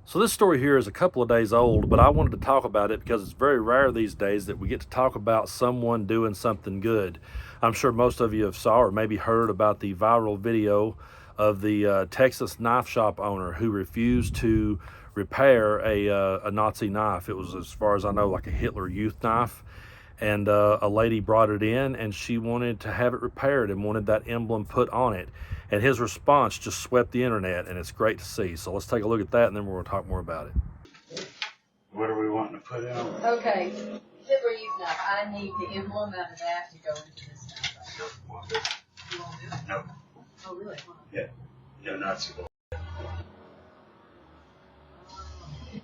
So this story here is a couple of days old, but I wanted to talk about it because it's very rare these days that we get to talk about someone doing something good. I'm sure most of you have saw or maybe heard about the viral video of the Texas knife shop owner who refused to repair a Nazi knife. It was, as far as I know, like a Hitler Youth knife. And a lady brought it in and she wanted to have it repaired and wanted that emblem put on it. And his response just swept the internet, and it's great to see. So let's take a look at that, and then we're going to talk more about it. What are we wanting to put on? Okay, Hitler Youth knife. I need the emblem out of that to go into this knife. You won't You won't do it? No. Oh, really? Huh? Yeah. No, not so. Okay.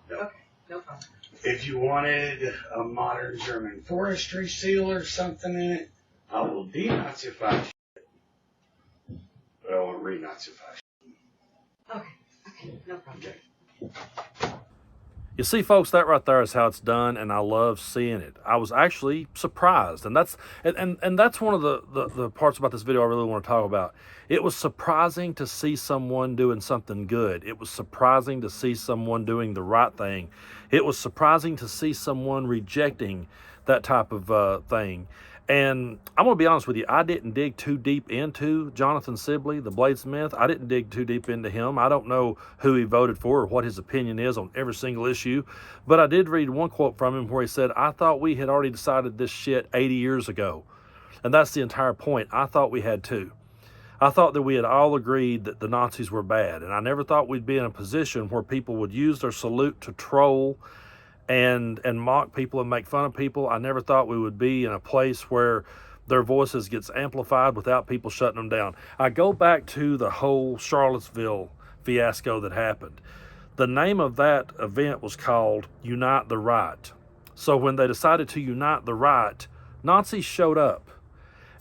No. Okay, no problem. If you wanted a modern German forestry seal or something in it, I will denazify it. But I won't renazify it. Okay, no problem. Okay. You see, folks, that right there is how it's done, and I love seeing it. I was actually surprised, and that's one of the parts about this video I really want to talk about. It was surprising to see someone doing something good. It was surprising to see someone doing the right thing. It was surprising to see someone rejecting that type of thing. And I'm going to be honest with you, I didn't dig too deep into Jonathan Sibley, the bladesmith. I didn't dig too deep into him. I don't know who he voted for or what his opinion is on every single issue. But I did read one quote from him where he said, "I thought we had already decided this shit 80 years ago." And that's the entire point. I thought we had too. I thought that we had all agreed that the Nazis were bad. And I never thought we'd be in a position where people would use their salute to troll and mock people and make fun of people. I never thought we would be in a place where their voices gets amplified without people shutting them down. I go back to the whole Charlottesville fiasco that happened. The name of that event was called Unite the Right. So when they decided to unite the right, Nazis showed up.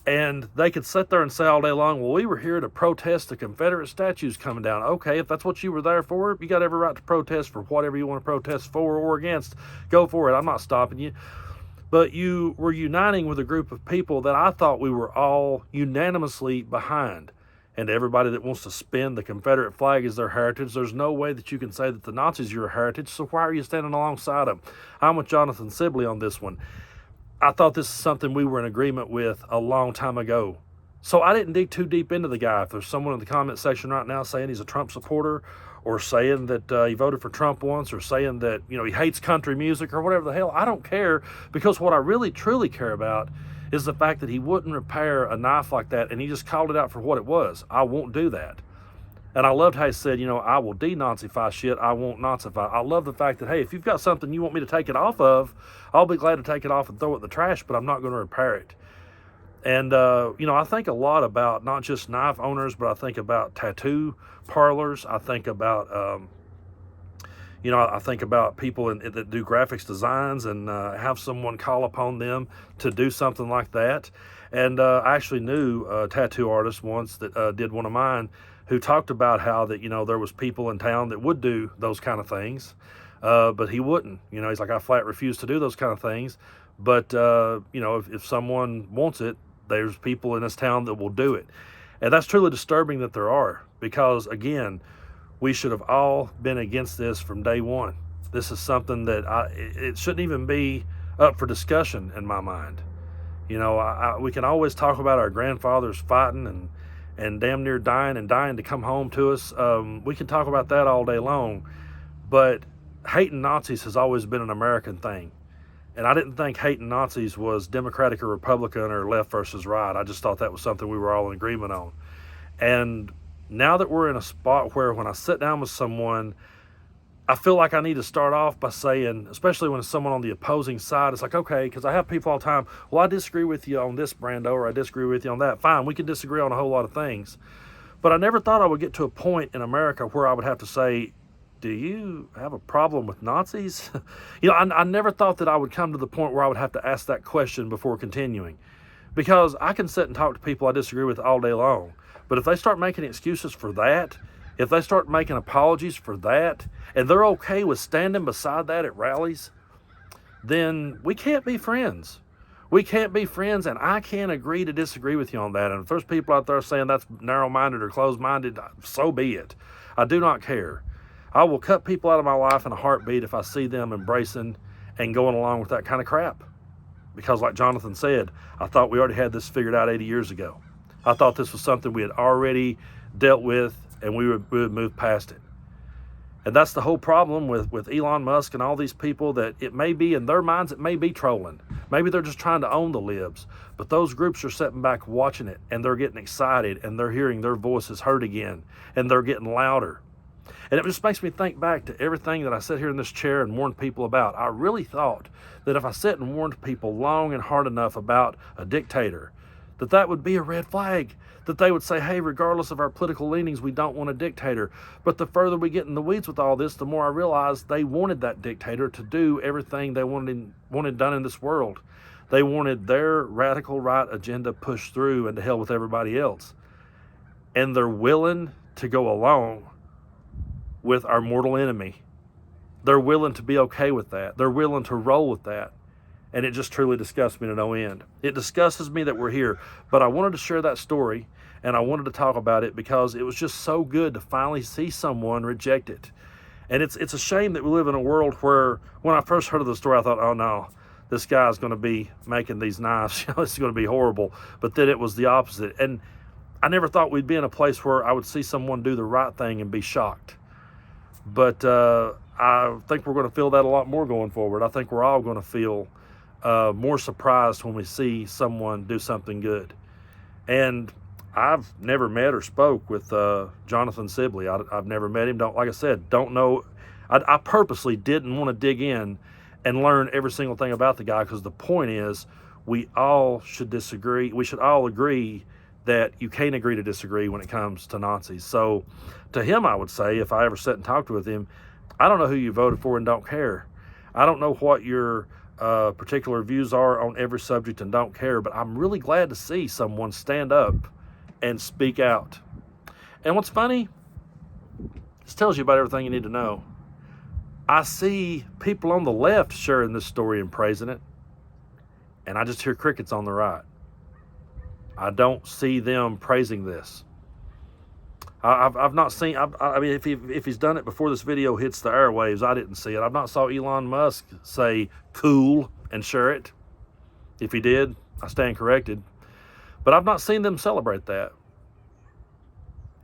And they could sit there and say all day long, well, we were here to protest the Confederate statues coming down. Okay, if that's what you were there for, you got every right to protest for whatever you want to protest for or against. Go for it. I'm not stopping you. But you were uniting with a group of people that I thought we were all unanimously behind. And everybody that wants to spin the Confederate flag as their heritage, there's no way that you can say that the Nazis are your heritage, so why are you standing alongside them? I'm with Jonathan Sibley on this one. I thought this is something we were in agreement with a long time ago. So I didn't dig too deep into the guy. If there's someone in the comment section right now saying he's a Trump supporter or saying that he voted for Trump once or saying that, you know, he hates country music or whatever the hell, I don't care, because what I really truly care about is the fact that he wouldn't repair a knife like that, and he just called it out for what it was. I won't do that. And I loved how he said, you know, I will denazify shit, I won't Nazify. I love the fact that, hey, if you've got something you want me to take it off of, I'll be glad to take it off and throw it in the trash, but I'm not going to repair it. And, you know, I think a lot about not just knife owners, but I think about tattoo parlors. I think about, you know, I think about people that do graphics designs and have someone call upon them to do something like that. And I actually knew a tattoo artist once that did one of mine, who talked about how that, you know, there was people in town that would do those kind of things, but he wouldn't. You know, he's like, I flat refuse to do those kind of things. But, you know, if someone wants it, there's people in this town that will do it. And that's truly disturbing that there are, because, again, we should have all been against this from day one. This is something that it shouldn't even be up for discussion in my mind. You know, we can always talk about our grandfathers fighting and damn near dying to come home to us. We can talk about that all day long, but hating Nazis has always been an American thing. And I didn't think hating Nazis was Democratic or Republican or left versus right. I just thought that was something we were all in agreement on. And now that we're in a spot where when I sit down with someone, I feel like I need to start off by saying, especially when it's someone on the opposing side, it's like, okay, because I have people all the time, well, I disagree with you on this, Brando, or I disagree with you on that. Fine, we can disagree on a whole lot of things. But I never thought I would get to a point in America where I would have to say, do you have a problem with Nazis? You know, I never thought that I would come to the point where I would have to ask that question before continuing. Because I can sit and talk to people I disagree with all day long. But if they start making excuses for that, if they start making apologies for that, and they're okay with standing beside that at rallies, then we can't be friends. We can't be friends, and I can't agree to disagree with you on that. And if there's people out there saying that's narrow-minded or closed-minded, so be it. I do not care. I will cut people out of my life in a heartbeat if I see them embracing and going along with that kind of crap. Because like Jonathan said, I thought we already had this figured out 80 years ago. I thought this was something we had already dealt with and we would move past it. And that's the whole problem with Elon Musk and all these people, that it may be, in their minds, it may be trolling. Maybe they're just trying to own the libs. But those groups are sitting back watching it, and they're getting excited, and they're hearing their voices heard again, and they're getting louder. And it just makes me think back to everything that I sit here in this chair and warn people about. I really thought that if I sat and warned people long and hard enough about a dictator, that would be a red flag, that they would say, hey, regardless of our political leanings, we don't want a dictator. But the further we get in the weeds with all this, the more I realize they wanted that dictator to do everything they wanted done in this world. They wanted their radical right agenda pushed through, and to hell with everybody else. And they're willing to go along with our mortal enemy. They're willing to be okay with that. They're willing to roll with that. And it just truly disgusts me to no end. It disgusts me that we're here. But I wanted to share that story, and I wanted to talk about it because it was just so good to finally see someone reject it. And it's a shame that we live in a world where, when I first heard of the story, I thought, oh no, this guy's going to be making these knives. This is going to be horrible. But then it was the opposite. And I never thought we'd be in a place where I would see someone do the right thing and be shocked. But I think we're going to feel that a lot more going forward. I think we're all going to feel more surprised when we see someone do something good. And I've never met or spoke with Jonathan Sibley. I've never met him. Like I said, don't know. I purposely didn't want to dig in and learn every single thing about the guy, because the point is, we all should disagree. We should all agree that you can't agree to disagree when it comes to Nazis. So to him, I would say, if I ever sat and talked with him, I don't know who you voted for and don't care. I don't know what your particular views are on every subject and don't care, but I'm really glad to see someone stand up and speak out. And what's funny, this tells you about everything you need to know. I see people on the left sharing this story and praising it, and I just hear crickets on the right. I don't see them praising this. I've not seen, I mean, if he's done it before this video hits the airwaves, I didn't see it. I've not saw Elon Musk say cool and share it. If he did, I stand corrected. But I've not seen them celebrate that.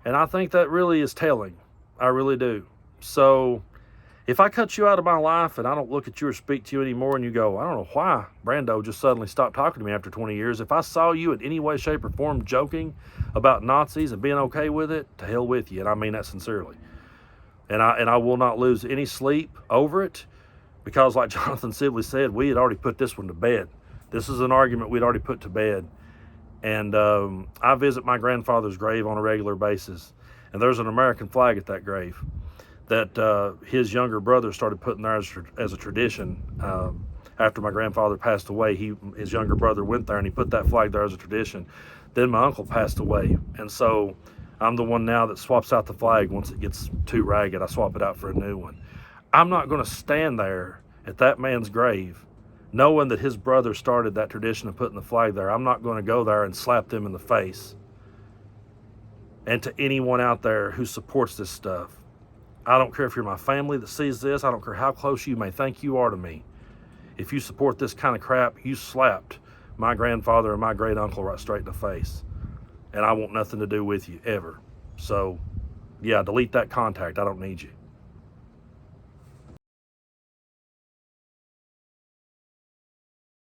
And I think that really is telling. I really do. So if I cut you out of my life and I don't look at you or speak to you anymore, and you go, I don't know why Brando just suddenly stopped talking to me after 20 years. If I saw you in any way, shape, or form joking about Nazis and being okay with it, to hell with you. And I mean that sincerely. And I will not lose any sleep over it, because like Jonathan Sibley said, we had already put this one to bed. This is an argument we'd already put to bed. And I visit my grandfather's grave on a regular basis, and there's an American flag at that grave that his younger brother started putting there as a tradition. After my grandfather passed away, his younger brother went there and he put that flag there as a tradition. Then my uncle passed away, and so I'm the one now that swaps out the flag once it gets too ragged. I swap it out for a new one. I'm not going to stand there at that man's grave knowing that his brother started that tradition of putting the flag there. I'm not going to go there and slap them in the face. And to anyone out there who supports this stuff, I don't care if you're my family that sees this. I don't care how close you may think you are to me. If you support this kind of crap, you slapped my grandfather and my great uncle right straight in the face. And I want nothing to do with you ever. So, yeah, delete that contact. I don't need you.